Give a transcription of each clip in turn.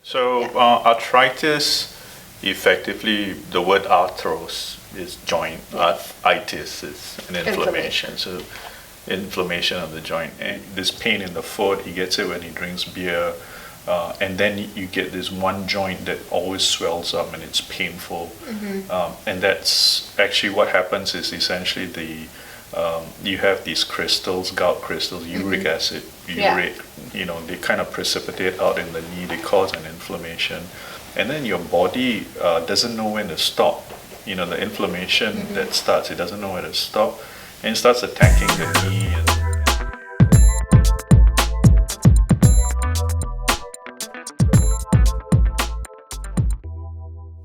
So arthritis, effectively, the word arthros is joint. Itis is an inflammation. So inflammation of the joint. And this pain in the foot, he gets it when he drinks beer. And then you get this one joint that always swells up and it's painful. And that's actually what happens is essentially you have these crystals, gout crystals, uric acid, urate, they kind of precipitate out in the knee, they cause an inflammation. And then your body doesn't know when to stop. The inflammation that starts, it doesn't know when to stop, and it starts attacking the knee.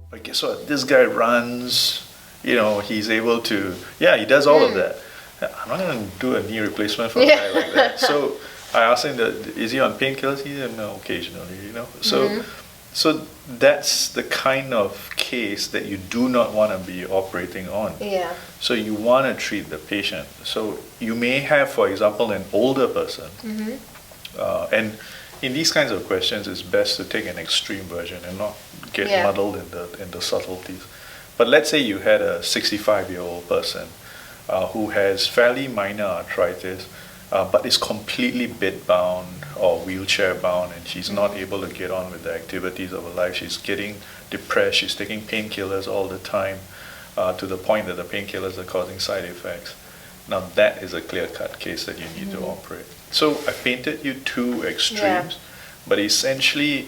But guess what? This guy runs, he's able to, he does all of that. I'm not going to do a knee replacement for a guy like that. So I asked him, is he on painkillers? He said, no, occasionally, So that's the kind of case that you do not want to be operating on. Yeah. So you want to treat the patient. So you may have, for example, an older person. And in these kinds of questions, it's best to take an extreme version and not get muddled in the subtleties. But let's say you had a 65-year-old person who has fairly minor arthritis, but is completely bed-bound or wheelchair-bound, and she's not able to get on with the activities of her life. She's getting depressed. She's taking painkillers all the time to the point that the painkillers are causing side effects. Now that is a clear-cut case that you need to operate. So I painted you two extremes, but essentially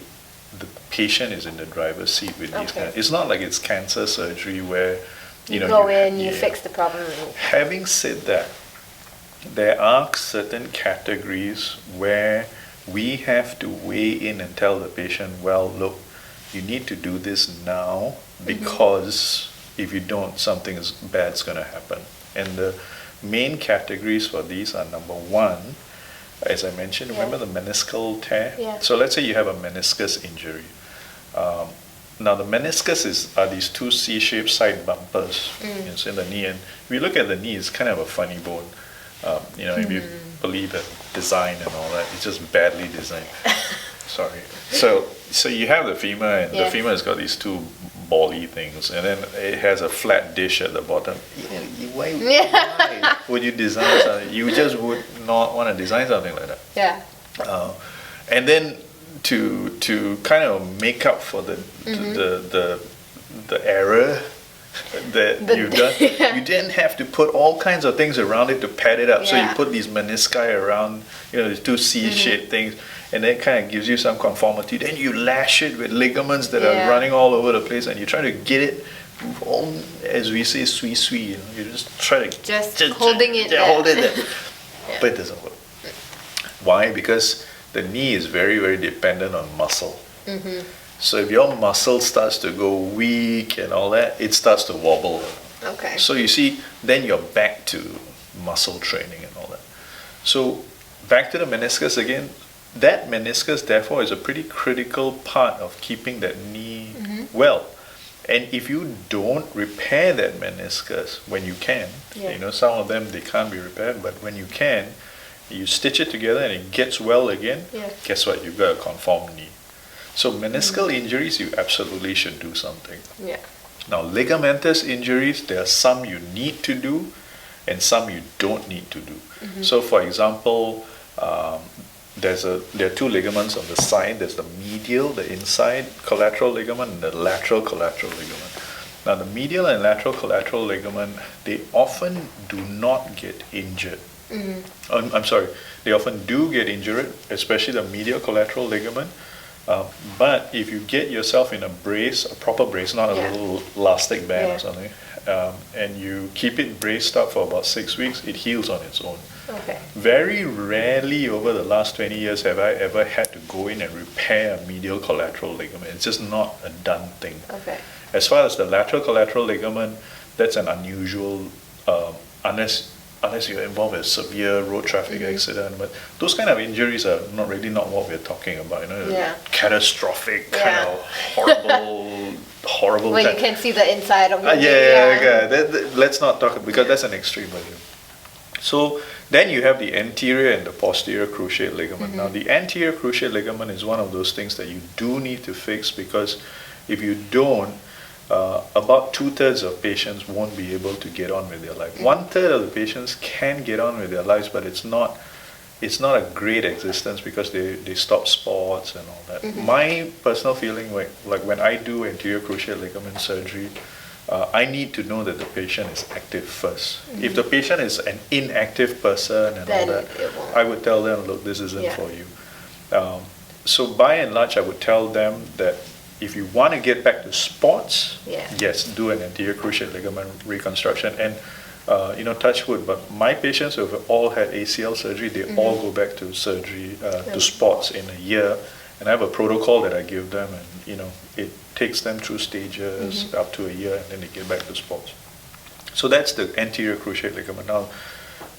the patient is in the driver's seat with these kinds. It's not like it's cancer surgery where you go in, you fix the problem. Having said that, there are certain categories where we have to weigh in and tell the patient, well, look, you need to do this now because if you don't, something bad's going to happen. And the main categories for these are, number one, as I mentioned, remember the meniscal tear? So let's say you have a meniscus injury. Now the meniscus are these two C-shaped side bumpers in the knee, and if you look at the knee, it's kind of a funny bone. If you believe in design and all that, it's just badly designed. Sorry. So you have the femur, and the femur has got these two bally things, and then it has a flat dish at the bottom. Why would you design something? You just would not want to design something like that. And then to kind of make up for the error that you've done, you didn't have to put all kinds of things around it to pad it up. So you put these menisci around, these two C-shaped things, and that kind of gives you some conformity. Then you lash it with ligaments that are running all over the place, and you try to get it all, as we say, sui. You just try to just holding it there. Hold it there. But it doesn't work. Why? Because the knee is very, very dependent on muscle. So if your muscle starts to go weak and all that, it starts to wobble. So you see, then you're back to muscle training and all that. So back to the meniscus again. That meniscus, therefore, is a pretty critical part of keeping that knee well. And if you don't repair that meniscus when you can, some of them, they can't be repaired, but when you can, you stitch it together and it gets well again, guess what? You've got a conformed knee. So meniscal injuries, you absolutely should do something. Now ligamentous injuries, there are some you need to do and some you don't need to do. So for example, there are two ligaments on the side. There's the medial, the inside collateral ligament, and the lateral collateral ligament. Now the medial and lateral collateral ligament, they often do not get injured. I'm sorry, they often do get injured, especially the medial collateral ligament. But if you get yourself in a brace, a proper brace, not a little elastic band or something, and you keep it braced up for about 6 weeks, it heals on its own. Very rarely over the last 20 years have I ever had to go in and repair a medial collateral ligament. It's just not a done thing. As far as the lateral collateral ligament, that's an unusual, unless you're involved in a severe road traffic accident. But those kind of injuries are not what we're talking about. Catastrophic, kind of horrible. When you can see the inside of the knee. Let's not talk, because that's an extreme version. So then you have the anterior and the posterior cruciate ligament. Now the anterior cruciate ligament is one of those things that you do need to fix, because if you don't, about 2/3 of patients won't be able to get on with their life. 1/3 of the patients can get on with their lives, but it's not a great existence because they stop sports and all that. My personal feeling, like when I do anterior cruciate ligament surgery, I need to know that the patient is active first. If the patient is an inactive person and then all that, I would tell them, look, this isn't for you. So by and large, I would tell them that if you want to get back to sports, yes, do an anterior cruciate ligament reconstruction. And touch wood, but my patients who have all had ACL surgery, they all go back to surgery, to sports in a year. And I have a protocol that I give them, and it takes them through stages up to a year, and then they get back to sports. So that's the anterior cruciate ligament. Now,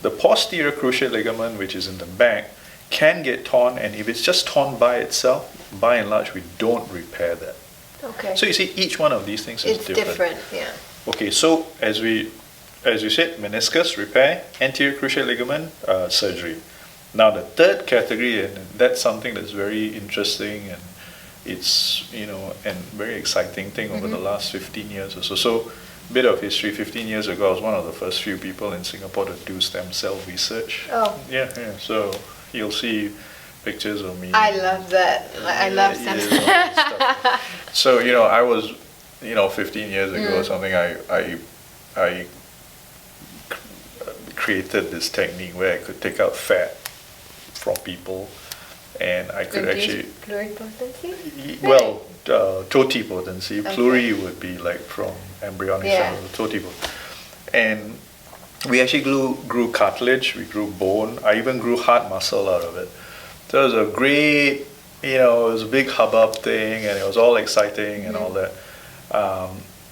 the posterior cruciate ligament, which is in the back, can get torn, and if it's just torn by itself, by and large, we don't repair that. Okay. So you see, each one of these things is different. It's different, yeah. Okay, so as you said, meniscus repair, anterior cruciate ligament surgery. Now the third category, and that's something that's very interesting, and it's and very exciting thing over the last 15 years or so. So, bit of history. 15 years ago, I was one of the first few people in Singapore to do stem cell research. Oh. Yeah. So you'll see pictures of me. I love that. I love stem cells. So I was 15 years ago or something. I created this technique where I could take out fat from people, and I could actually pluripotency? Well, totipotency. Okay. Pluri would be like from embryonic cells, totipotent. And we actually grew cartilage, we grew bone. I even grew heart muscle out of it. So it was a great, it was a big hubbub thing, and it was all exciting and all that.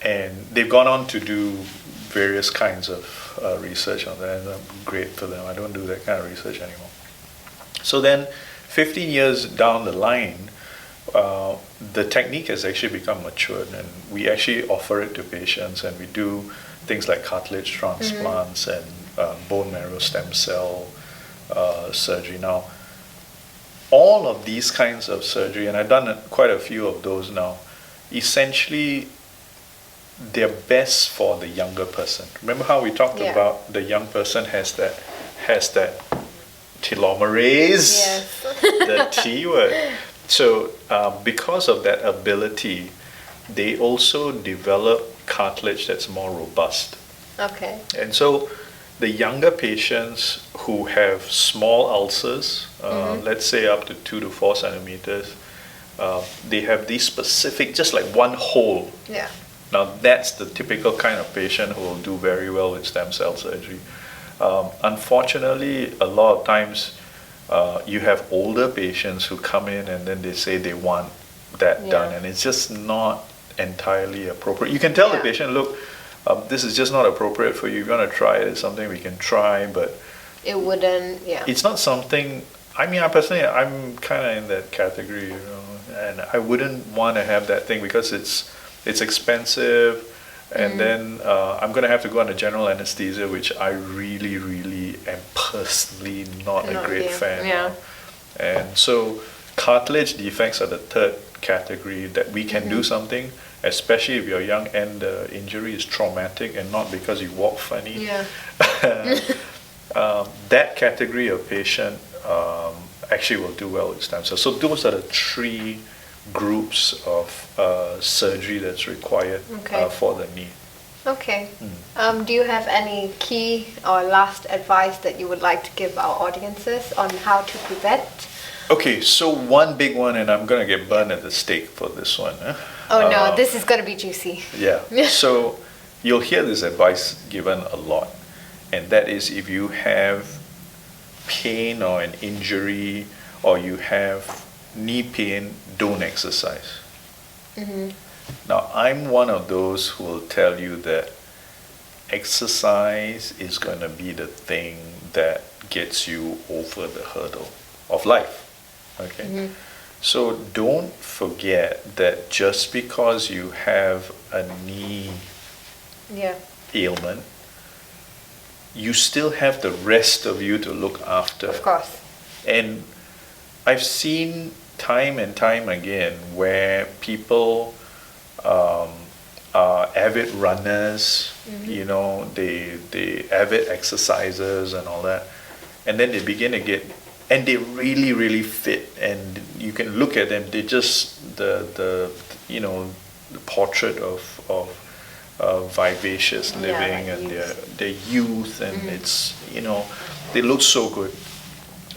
And they've gone on to do various kinds of research on that, and great for them. I don't do that kind of research anymore. So then, 15 years down the line, the technique has actually become matured, and we actually offer it to patients, and we do things like cartilage transplants and bone marrow stem cell surgery. Now, all of these kinds of surgery, and I've done quite a few of those now, essentially they're best for the younger person. Remember how we talked about the young person has that telomerase, the T word. So because of that ability, they also develop cartilage that's more robust. Okay. And so the younger patients who have small ulcers, let's say up to 2 to 4 centimeters, they have these specific, just like one hole. Yeah. Now that's the typical kind of patient who will do very well with stem cell surgery. Unfortunately, a lot of times you have older patients who come in and then they say they want that done, and it's just not entirely appropriate. You can tell the patient, look, this is just not appropriate for you. If you want to try it, it's something we can try, but it wouldn't, it's not something, I personally, I'm kind of in that category, and I wouldn't want to have that thing because it's expensive, and then I'm going to have to go under general anesthesia, which I really, really am personally not a great fan of. And so cartilage defects are the third category that we can do something, especially if you're young and the injury is traumatic and not because you walk funny. That category of patient actually will do well with stem cells. So those are the three groups of surgery that's required for the knee. Okay. Do you have any key or last advice that you would like to give our audiences on how to prevent? Okay, so one big one, and I'm going to get burned at the stake for this one. Oh no, this is going to be juicy. Yeah. So you'll hear this advice given a lot, and that is if you have pain or an injury or you have knee pain, don't exercise. Now, I'm one of those who will tell you that exercise is going to be the thing that gets you over the hurdle of life. Okay? So don't forget that just because you have a knee ailment you still have the rest of you to look after. Of course. And I've seen time and time again where people are avid runners, you know, they avid exercisers and all that, and then they begin to get, and they're really, really fit, and you can look at them, they just the you know, the portrait of vivacious living, like and their youth, and it's, you know, they look so good.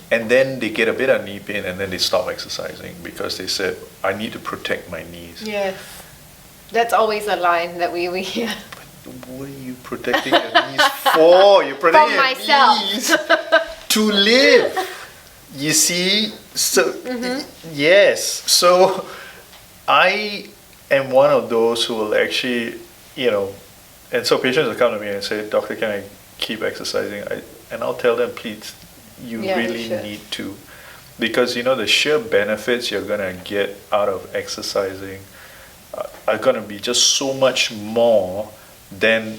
And then they get a bit of knee pain, and then they stop exercising because they said, I need to protect my knees. Yes. That's always a line that we hear. But what are you protecting your knees for? You're protecting your knees to live. You see? So, yes. So, I am one of those who will actually, you know, and so patients will come to me and say, Doctor, can I keep exercising? And I'll tell them, please, you really need to, because you know the sheer benefits you're going to get out of exercising are going to be just so much more than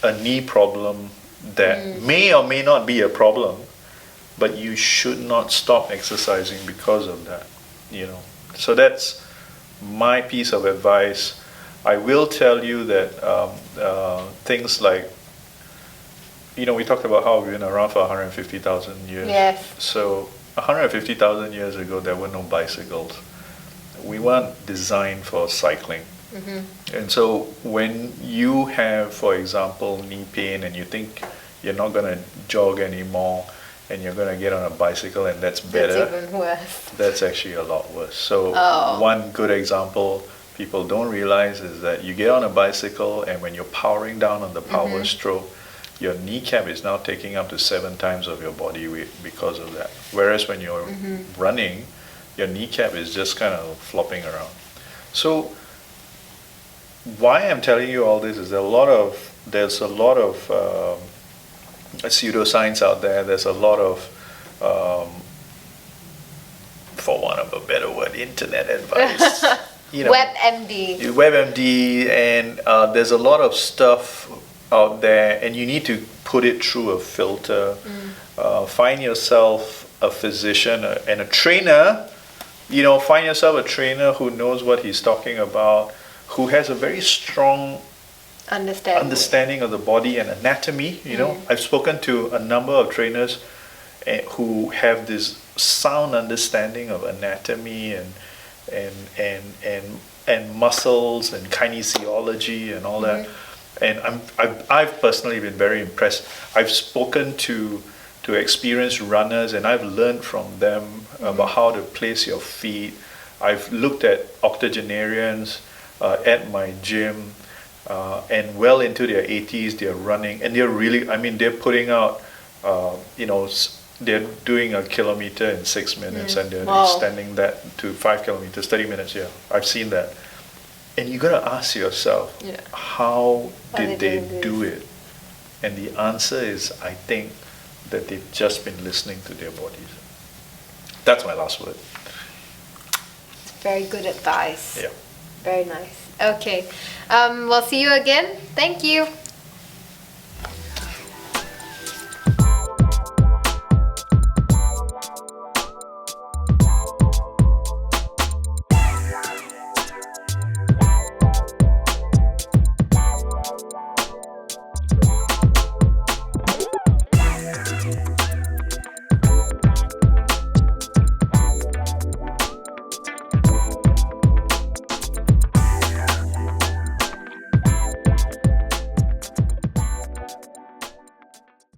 a knee problem that may or may not be a problem, but you should not stop exercising because of that, you know. So that's my piece of advice. I will tell you that things like, you know, we talked about how we've been around for 150,000 years. Yes. So 150,000 years ago, there were no bicycles. We weren't designed for cycling. And so when you have, for example, knee pain, and you think you're not going to jog anymore, and you're going to get on a bicycle, and that's better. That's even worse. That's actually a lot worse. So one good example people don't realize is that you get on a bicycle, and when you're powering down on the power stroke, your kneecap is now taking up to 7 times of your body weight because of that. Whereas when you're running, your kneecap is just kind of flopping around. So why I'm telling you all this is there's a lot of pseudoscience out there. There's a lot of, for want of a better word, internet advice. You know, WebMD, and there's a lot of stuff out there, and you need to put it through a filter. Find yourself a physician and a trainer. You know, find yourself a trainer who knows what he's talking about, who has a very strong understanding of the body and anatomy. You know, I've spoken to a number of trainers who have this sound understanding of anatomy and muscles and kinesiology and all that. And I've personally been very impressed. I've spoken to experienced runners, and I've learned from them about how to place your feet. I've looked at octogenarians at my gym, and well into their 80s, they're running, and they're really, I mean, they're putting out, you know, they're doing a kilometer in 6 minutes, and they're extending that to 5 kilometers, 30 minutes, I've seen that. And you got to ask yourself, how did they do it? And the answer is, I think that they've just been listening to their bodies. That's my last word. Very good advice. Yeah. Very nice. Okay. We'll see you again. Thank you.